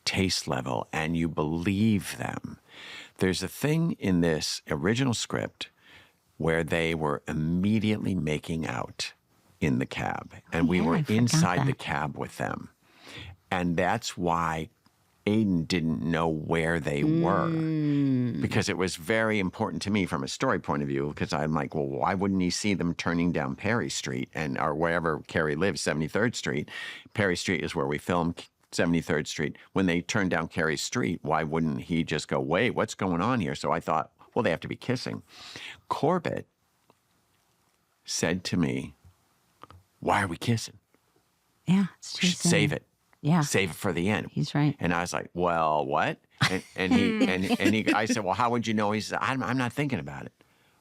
taste level and you believe them. There's a thing in this original script where they were immediately making out in the cab, and we were inside the cab with them. And that's why Aiden didn't know where they were, because it was very important to me from a story point of view, because I'm like, well, why wouldn't he see them turning down Perry Street or wherever Carrie lives, 73rd Street? Perry Street is where we filmed 73rd Street. When they turned down Carrie Street, why wouldn't he just go, wait, what's going on here? So I thought, well, they have to be kissing. Corbett said to me, why are we kissing? Yeah. Save it. Yeah. Save it for the end. He's right. And I was like, well, what? And I said, well, how would you know? He said, I'm not thinking about it.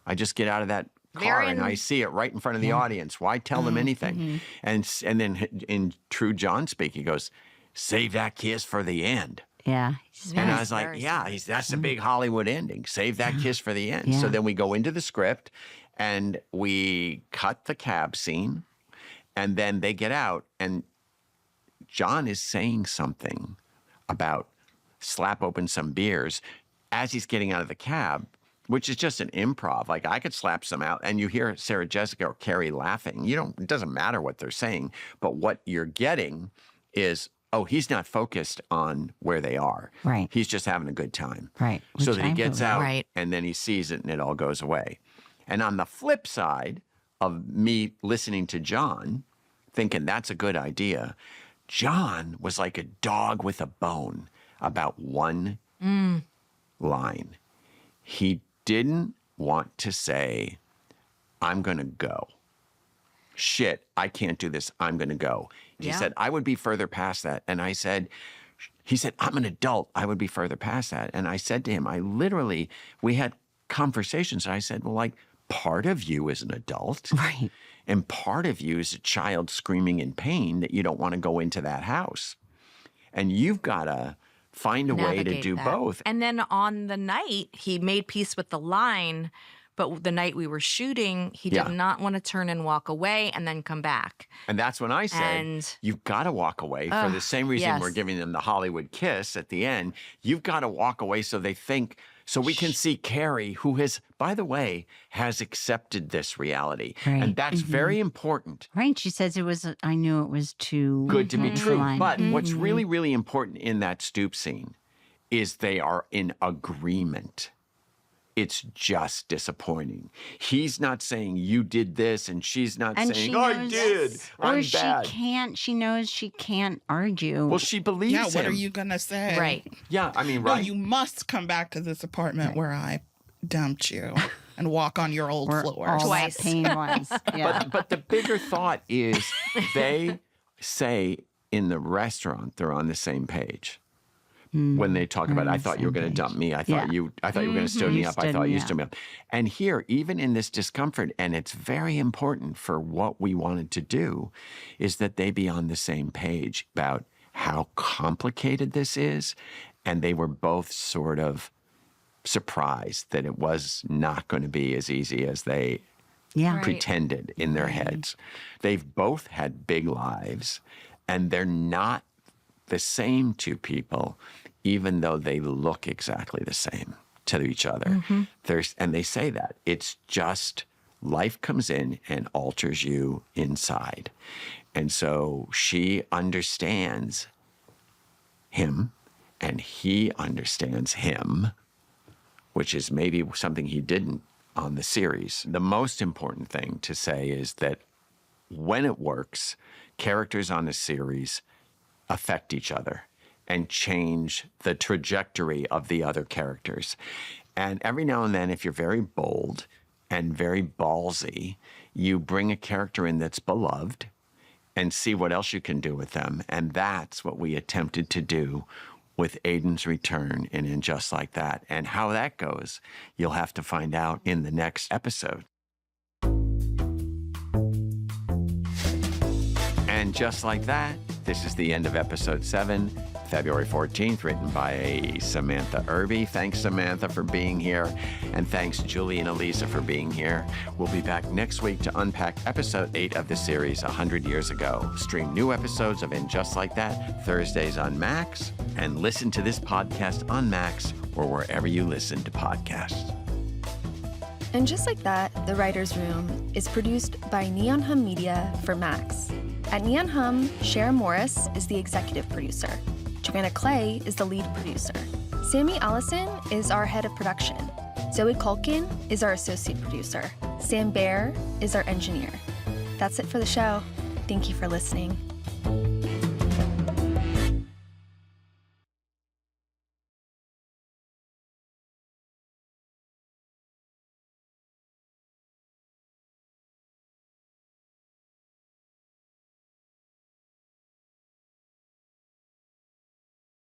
I just get out of that car and I see it right in front of the audience. Why tell them anything? And then in true John speak, he goes, save that kiss for the end. Yeah. And I was like, yeah, that's a big Hollywood ending. Save that kiss for the end. Yeah. So then we go into the script and we cut the cab scene, and then they get out and John is saying something about slap open some beers as he's getting out of the cab, which is just an improv. Like, I could slap some out and you hear Sarah Jessica or Carrie laughing. It doesn't matter what they're saying, but what you're getting is, oh, he's not focused on where they are. Right. He's just having a good time. Right. So Which that he I gets believe. out Right. and then he sees it and it all goes away. And on the flip side of me listening to John, thinking that's a good idea, John was like a dog with a bone about one line. He didn't want to say, I'm going to go. Shit, I can't do this. I'm going to go. He said, I would be further past that. And he said, I'm an adult. I would be further past that. And I said to him, we had conversations. And I said, well, like, part of you is an adult. Right. And part of you is a child screaming in pain that you don't want to go into that house. And you've got to find a way to Navigate do that. both. And then on the night, he made peace with the line, but the night we were shooting, he did not want to turn and walk away and then come back. And that's when I said, And- you've got to walk away for the same reason yes. we're giving them the Hollywood kiss at the end. You've got to walk away so they think, so we can see Carrie, who has, by the way, has accepted this reality. Right. And that's very important. Right. She says I knew it was too Good to be true. line. But what's really, really important in that stoop scene is they are in agreement. It's just disappointing. He's not saying you did this, and she's not And saying, she I knows- did. I'm bad. She knows she can't argue. Well, she believes Yeah, him. what are you going to say? Right. Yeah, I mean, No, right. you must come back to this apartment where I dumped you and walk on your old Where floors. all Twice. that pain was. Yeah. But the bigger thought is they say in the restaurant they're on the same page. When they talk about, I thought you were going to dump me. I thought you were going to stood me up. I thought you stood me up. And here, even in this discomfort, and it's very important for what we wanted to do, is that they be on the same page about how complicated this is. And they were both sort of surprised that it was not going to be as easy as they Yeah. pretended in their heads. They've both had big lives, and they're not the same two people, even though they look exactly the same to each other. And they say that. It's just life comes in and alters you inside. And so she understands him, and he understands him, which is maybe something he didn't on the series. The most important thing to say is that when it works, characters on the series affect each other and change the trajectory of the other characters. And every now and then, if you're very bold and very ballsy, you bring a character in that's beloved and see what else you can do with them. And that's what we attempted to do with Aiden's return in Just Like That. And how that goes, you'll have to find out in the next episode. And just like that, this is the end of episode 7, February 14th, written by Samantha Irby. Thanks, Samantha, for being here. And thanks, Jullie and Elisa, for being here. We'll be back next week to unpack episode 8 of the series, 100 Years Ago. Stream new episodes of And Just Like That Thursdays on Max. And listen to this podcast on Max or wherever you listen to podcasts. And Just Like That, The Writer's Room is produced by Neon Hum Media for Max. At Neon Hum, Sharon Morris is the executive producer. Joanna Clay is the lead producer. Sammy Allison is our head of production. Zoe Culkin is our associate producer. Sam Baer is our engineer. That's it for the show. Thank you for listening.